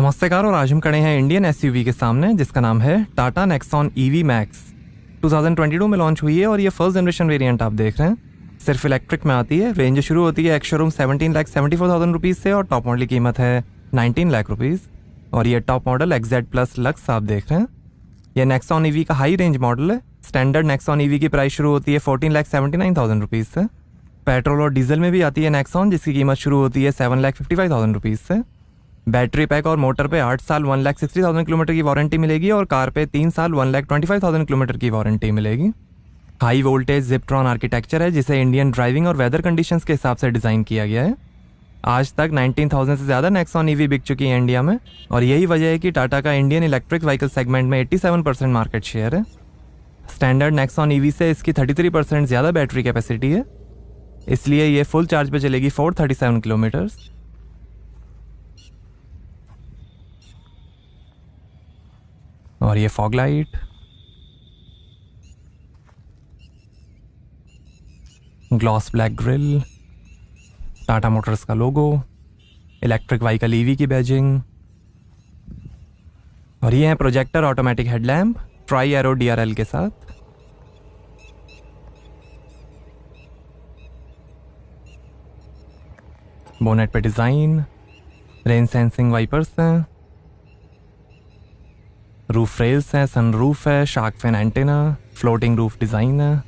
नमस्ते कार, और आज हम खड़े हैं इंडियन एसयूवी के सामने जिसका नाम है टाटा नेक्सॉन ईवी मैक्स। 2022 में लॉन्च हुई है और ये फर्स्ट जनरेशन वेरिएंट आप देख रहे हैं। सिर्फ इलेक्ट्रिक में आती है। रेंज शुरू होती है एक्स शोरूम 17,74,000 रुपीज़ से और टॉप मॉडल की कीमत है 19 लाख रुपीज़। और ये top model XZ plus lux आप देख रहे हैं। ये नेक्सॉन ईवी का हाई रेंज मॉडल है। स्टैंडर्ड नेक्सॉन ईवी की प्राइस शुरू होती है 14,79,000 रुपीज़ से। पेट्रोल और डीजल में भी आती है नेक्सॉन, जिसकी कीमत शुरू होती है 7,55,000 रुपीज़ से। बैटरी पैक और मोटर पे 8 साल 1,60,000 किलोमीटर की वारंटी मिलेगी और कार पे 3 साल 1,25,000 किलोमीटर की वारंटी मिलेगी। हाई वोल्टेज जिप्ट्रॉन आर्किटेक्चर है जिसे इंडियन ड्राइविंग और वेदर कंडीशंस के हिसाब से डिज़ाइन किया गया है। आज तक 19,000 से ज़्यादा नेक्सॉन ईवी बिक चुकी है इंडिया में, और यही वजह है कि टाटा का इंडियन इलेक्ट्रिक व्हीकल सेगमेंट में 87% मार्केट शेयर है। स्टैंडर्ड नेक्सॉन ईवी से इसकी 33% ज़्यादा बैटरी कैपेसिटी है, इसलिए ये फुल चार्ज पे चलेगी 437 किलोमीटर्स। और ये fog light, gloss black grille, Tata Motors का लोगो, इलेक्ट्रिक व्हीकल ईवी की बैजिंग, और ये है projector automatic headlamp tri arrow DRL के साथ। बोनेट पे डिज़ाइन, रेन सेंसिंग वाइपर्स हैं, रूफ रेल्स हैं, सनरूफ है, shark fin antenna, floating roof design है।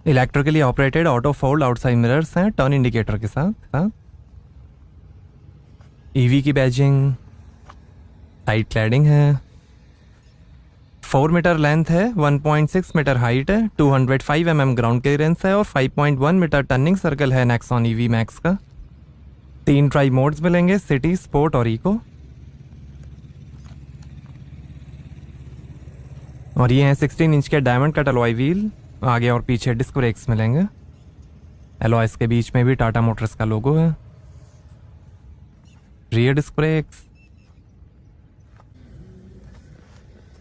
Electrically operated auto fold outside mirrors हैं टर्न इंडिकेटर के साथ। ईवी की बैजिंग, साइड क्लैडिंग है, 4 मीटर लेंथ है, 1.6 मीटर हाइट है, 205 mm ग्राउंड क्लियरेंस है और 5.1 मीटर टर्निंग सर्कल है नेक्सॉन ईवी मैक्स का। 3 ड्राइव मोड्स मिलेंगे, सिटी, स्पोर्ट और इको। और ये हैं 16 इंच के डायमंड कट अलॉय व्हील, आगे और पीछे डिस्क ब्रेक्स मिलेंगे। अलॉयस के बीच में भी टाटा मोटर्स का लोगो है। Rear disc brakes.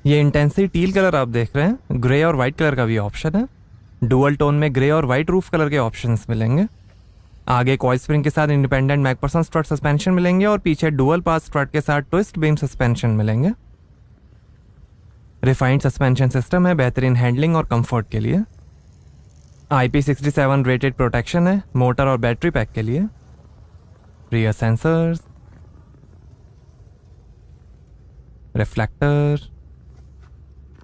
ये इंटेंसिटी टील कलर आप देख रहे हैं, ग्रे और वाइट कलर का भी ऑप्शन है। डुअल टोन में ग्रे और वाइट रूफ कलर के ऑप्शंस मिलेंगे। आगे कॉइल स्प्रिंग के साथ इंडिपेंडेंट मैकफरसन स्ट्रट सस्पेंशन मिलेंगे और पीछे डुअल पास स्ट्रट के साथ ट्विस्ट बीम सस्पेंशन मिलेंगे। रिफाइंड सस्पेंशन सिस्टम है बेहतरीन हैंडलिंग और कंफर्ट के लिए। IP67 रेटेड प्रोटेक्शन है मोटर और बैटरी पैक के लिए। रियर सेंसर्स, रिफ्लेक्टर,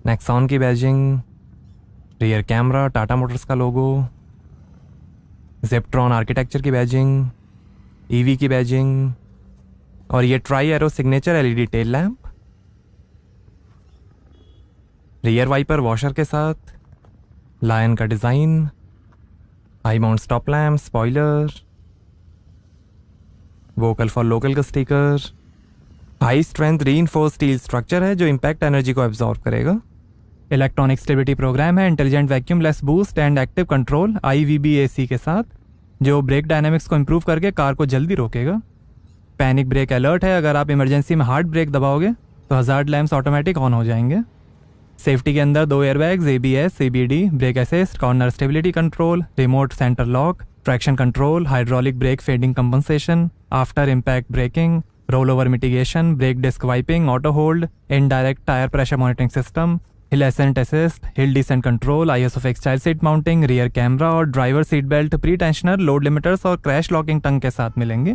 नेक्सॉन की badging, rear camera, Tata Motors का लोगो, जिप्ट्रॉन आर्किटेक्चर की बैजिंग, ईवी की बैजिंग, और ये tri arrow signature LED tail lamp. Rear wiper washer के साथ, लायन का design, high mount stop lamp, spoiler, vocal for local का sticker. High strength reinforced steel structure है जो इम्पैक्ट एनर्जी को एब्जॉर्ब करेगा। इलेक्ट्रॉनिक स्टेबिलिटी प्रोग्राम है intelligent vacuum less boost and active control IVBAC के साथ, जो ब्रेक डायनामिक्स को इम्प्रूव करके कार को जल्दी रोकेगा। पैनिक ब्रेक अलर्ट है, अगर आप इमरजेंसी में हार्ड ब्रेक दबाओगे तो हजार्ड लैम्प्स ऑटोमेटिक ऑन हो जाएंगे। सेफ्टी के अंदर 2 airbags, ABS, CBD, brake assist, corner stability control, remote centre lock, traction control, hydraulic brake fading compensation, after impact braking, roll over mitigation, brake disc wiping, auto hold, indirect tyre pressure monitoring system, hill ascent assist, hill descent control, ISOFIX child seat mounting, rear camera और driver seat belt, pre tensioner, load limiters और crash locking tongue के साथ मिलेंगे।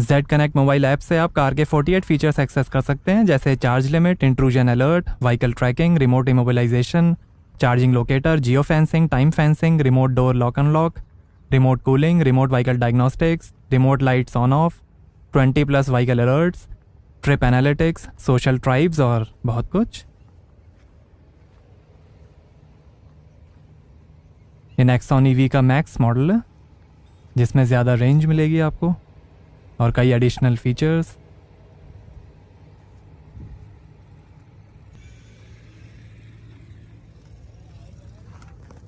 Z connect mobile app से आप car के 48 features access कर सकते हैं, जैसे charge limit, intrusion alert, vehicle tracking, remote immobilisation, charging locator, geo fencing, time fencing, remote door lock unlock, remote cooling, remote vehicle diagnostics, remote lights on off, 20+ vehicle alerts, trip analytics, social tribes और बहुत कुछ। ये Nexon EV का max model है जिसमें ज़्यादा range मिलेगी आपको और कई एडिशनल फीचर्स।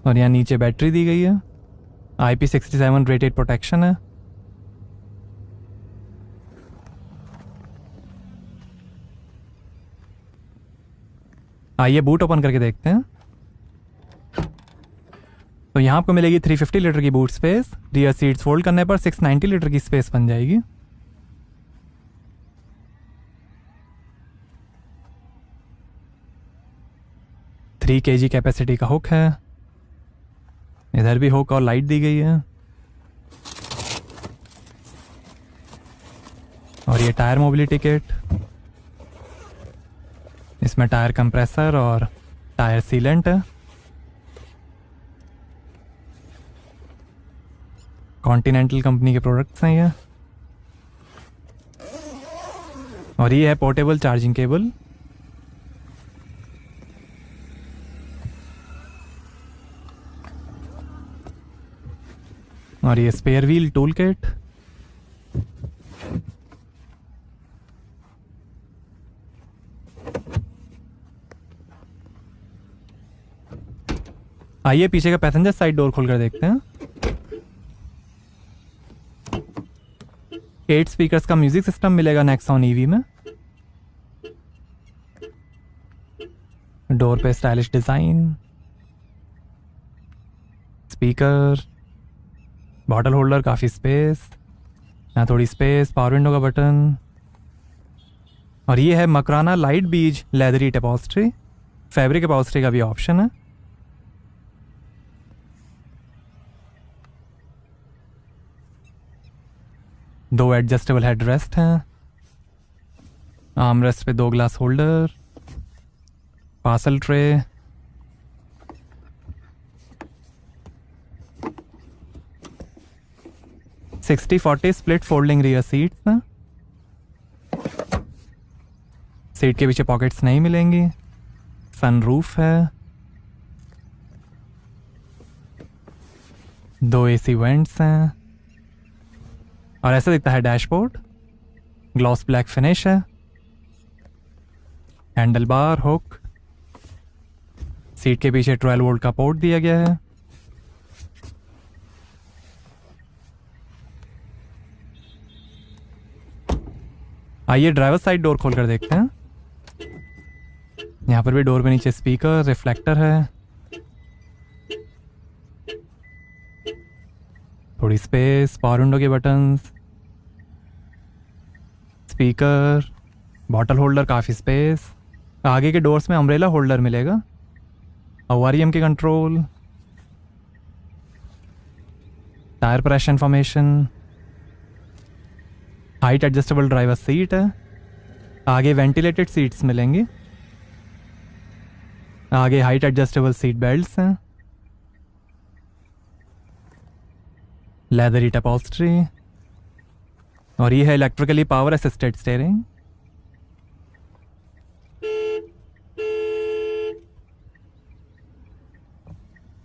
और यहाँ नीचे बैटरी दी गई है, IP67 रेटेड प्रोटेक्शन है। आइए बूट ओपन करके देखते हैं। तो यहाँ आपको मिलेगी 350 लीटर की boot space. Rear seats fold करने पर 690 लीटर की स्पेस बन जाएगी। थ्री kg कैपेसिटी का हुक है। इधर भी हुक और लाइट दी गई है। और ये टायर मोबिलिटी किट, इसमें टायर कंप्रेसर और टायर सीलेंट है। कॉन्टिनेंटल कंपनी के प्रोडक्ट्स हैं ये। और ये है पोर्टेबल चार्जिंग केबल। और ये स्पेयर व्हील टूल किट। आइए पीछे का पैसेंजर साइड डोर खोलकर देखते हैं। 8 स्पीकर्स का म्यूजिक सिस्टम मिलेगा नेक्सॉन ईवी में। डोर पे stylish design, speaker, bottle holder, काफी स्पेस, यहाँ थोड़ी स्पेस, पावर विंडो का बटन। और ये है मकराना लाइट बीज लेदरी अपॉल्स्ट्री। फैब्रिक अपॉल्स्ट्री का भी ऑप्शन है। दो एडजस्टेबल हेडरेस्ट हैं। आर्मरेस्ट पे 2 glass holder, parcel tray, sixty 40 split folding rear seats हैं। सीट के पीछे पॉकेट्स नहीं मिलेंगी। सनरूफ है। 2 AC वेंट्स हैं। और ऐसा दिखता है डैशबोर्ड। ग्लॉस ब्लैक फिनिश है। Handle bar, hook. सीट के पीछे 12 वोल्ट का पोर्ट दिया गया है। आइए ड्राइवर साइड डोर खोलकर देखते हैं। यहाँ पर भी डोर पे नीचे स्पीकर, रिफ्लेक्टर है, थोड़ी स्पेस, पावर विंडो के बटन्स, स्पीकर, बॉटल होल्डर, काफ़ी स्पेस। आगे के डोर्स में अम्ब्रेला होल्डर मिलेगा। OREM के control, tyre pressure information, height adjustable driver seat है। आगे वेंटिलेटेड सीट्स मिलेंगी। आगे हाइट एडजस्टेबल सीट बेल्ट्स हैं। Leathery upholstery. और ये है electrically power assisted steering.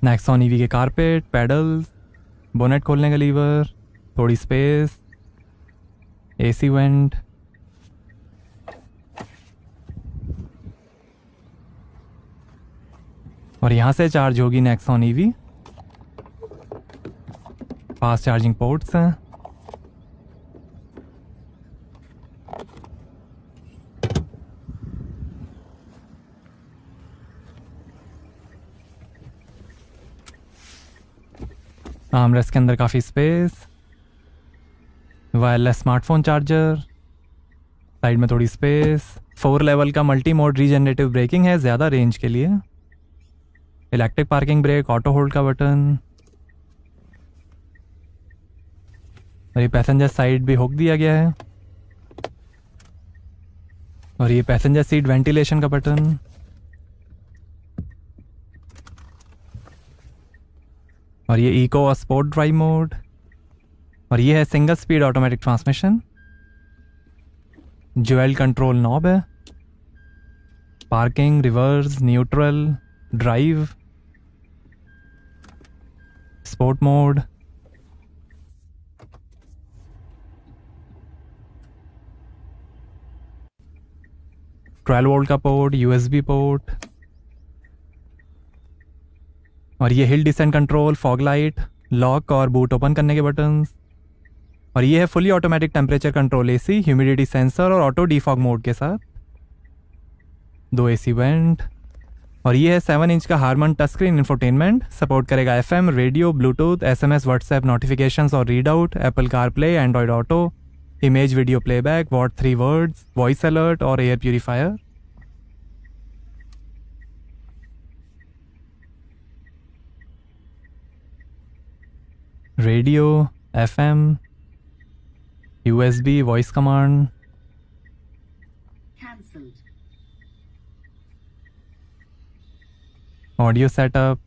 Nexon EV के कारपेट, पैडल्स, बोनेट खोलने का लीवर, थोड़ी स्पेस, AC वेंट। और यहां से चार्ज होगी Nexon EV. Fast charging ports हैं। आर्मरेस्ट के अंदर काफी space, wireless smartphone charger, side में थोड़ी स्पेस। 4 लेवल का मल्टी मोड रीजनरेटिव ब्रेकिंग है ज़्यादा रेंज के लिए। Electric parking brake, auto hold का बटन। और ये पैसेंजर साइड भी हुक दिया गया है। और ये पैसेंजर सीट वेंटिलेशन का बटन। और ये इको और स्पोर्ट ड्राइव मोड। और ये है single speed automatic transmission. Jewel control knob है। Parking, reverse, neutral, drive, sport mode. Twelve volt का पोर्ट, USB पोर्ट। और ये hill descent control, fog light, lock और बूट ओपन करने के बटन्स। और ये है fully automatic temperature control AC, humidity sensor और ऑटो डिफॉग मोड के साथ। 2 AC वेंट, और ये है 7 इंच का Harman touch screen infotainment, support करेगा FM, radio, Bluetooth, SMS, WhatsApp notifications और read out, Apple CarPlay, Android auto, image video playback, what 3 words, voice alert और air purifier. Radio, FM, USB, voice command, audio setup,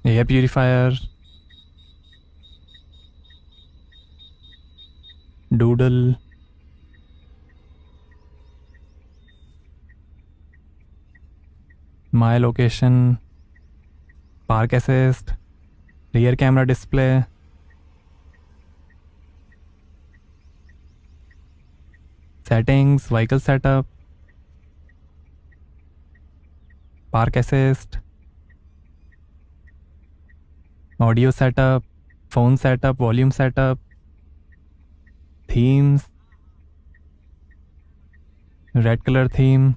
air purifier, doodle, my location, park assist, rear camera display, settings, vehicle setup, park assist, audio setup, phone setup, volume setup, themes, red colour theme,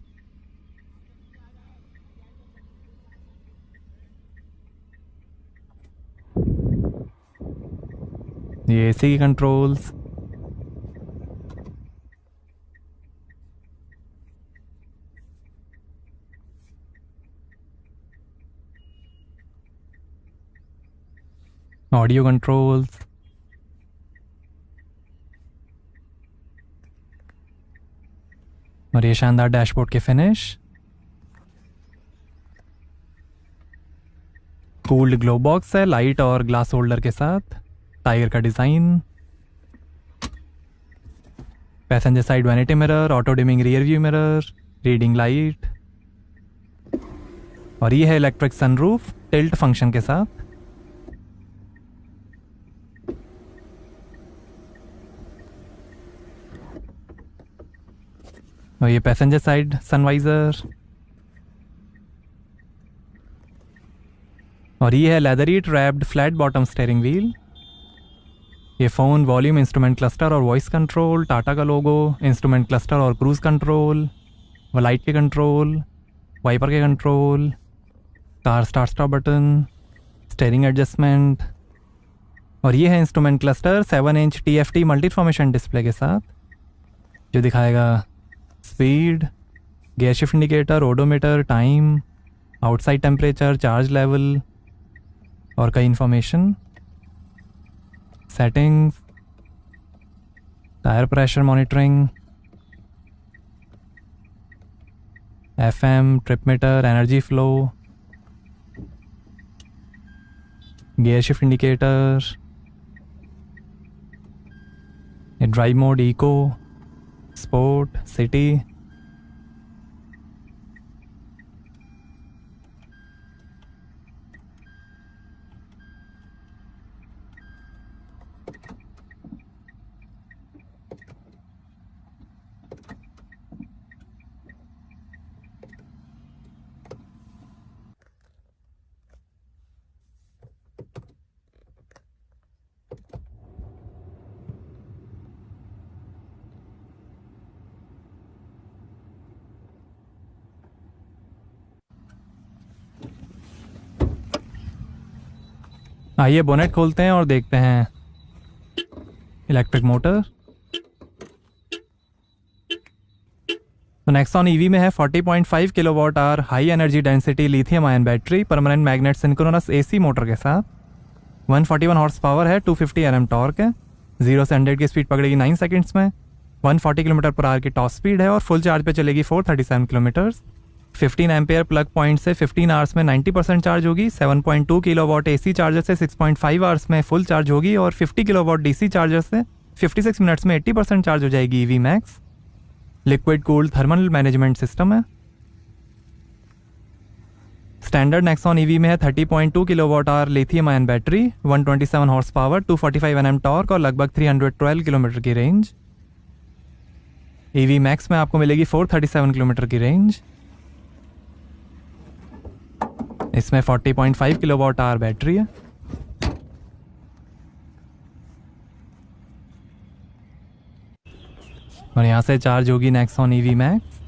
ये AC की controls, audio controls, और ये शानदार dashboard के finish, cooled glove box है light और glass holder के साथ, टाइगर का design, passenger side vanity mirror, auto dimming rear view mirror, reading light, और ये है इलेक्ट्रिक सनरूफ टिल्ट फंक्शन के साथ। और ये पैसेंजर साइड सनवाइजर, और ये है leathery trapped flat bottom steering wheel. ये फ़ोन, वॉल्यूम, इंस्ट्रूमेंट क्लस्टर और वॉइस कंट्रोल, टाटा का लोगो, इंस्ट्रूमेंट क्लस्टर और क्रूज़ कंट्रोल, लाइट के कंट्रोल, वाइपर के control, car start stop button, steering adjustment, और ये है instrument cluster 7 inch TFT multi formation display के साथ, जो दिखाएगा speed, gear shift indicator, odometer, time, outside temperature, charge level और कई information, settings, tyre pressure monitoring, FM, trip meter, energy flow, gear shift indicator, drive mode, eco, sport, city, आइए bonnet खोलते हैं और देखते हैं इलेक्ट्रिक मोटर। तो Nexon EV में है 40.5 kilowatt hour high energy density lithium ion battery permanent magnet synchronous AC motor के साथ, 141 हॉर्स पावर है, 250 Nm टॉर्क है, 0 से 100 की स्पीड पकड़ेगी 9 सेकंड्स में, 140 किलोमीटर पर आवर की टॉप स्पीड है और फुल चार्ज पे चलेगी 437 किलोमीटर। 15 एम्पेयर प्लग पॉइंट से 15 आवर्स में 90% चार्ज होगी, 7.2 किलोवाट AC चार्जर से 6.5 आवर्स में फुल चार्ज होगी और 50 किलोवाट DC चार्जर से 56 मिनट्स में 80% चार्ज हो जाएगी EV max. Liquid cooled thermal management system है। स्टैंडर्ड नेक्सॉन EV में है 30.2 kilowatt hour lithium ion battery, 127 horse power, 245 Nm torque और लगभग 312 किलोमीटर की रेंज। EV मैक्स में आपको मिलेगी 437 किलोमीटर की रेंज। इसमें 40.5 किलोवाट आवर बैटरी है। और यहाँ से चार्ज होगी नेक्सॉन ईवी मैक्स।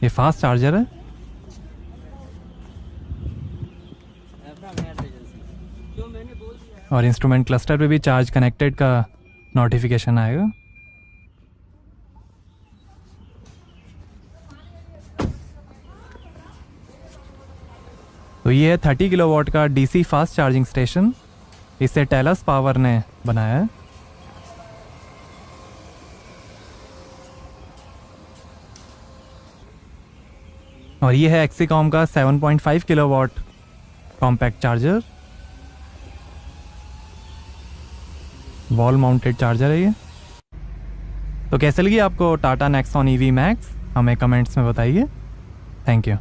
ये फास्ट चार्जर है। और इंस्ट्रूमेंट क्लस्टर पे भी चार्ज कनेक्टेड का नोटिफिकेशन आएगा। तो ये है 30 किलोवाट का डीसी फास्ट चार्जिंग स्टेशन। इसे टेलस पावर ने बनाया है। और ये है एक्सीकॉम का 7.5 kilowatt compact charger. Wall mounted charger है ये। तो कैसे लगी आपको टाटा नेक्सॉन ईवी मैक्स? हमें कमेंट्स में बताइए। Thank you.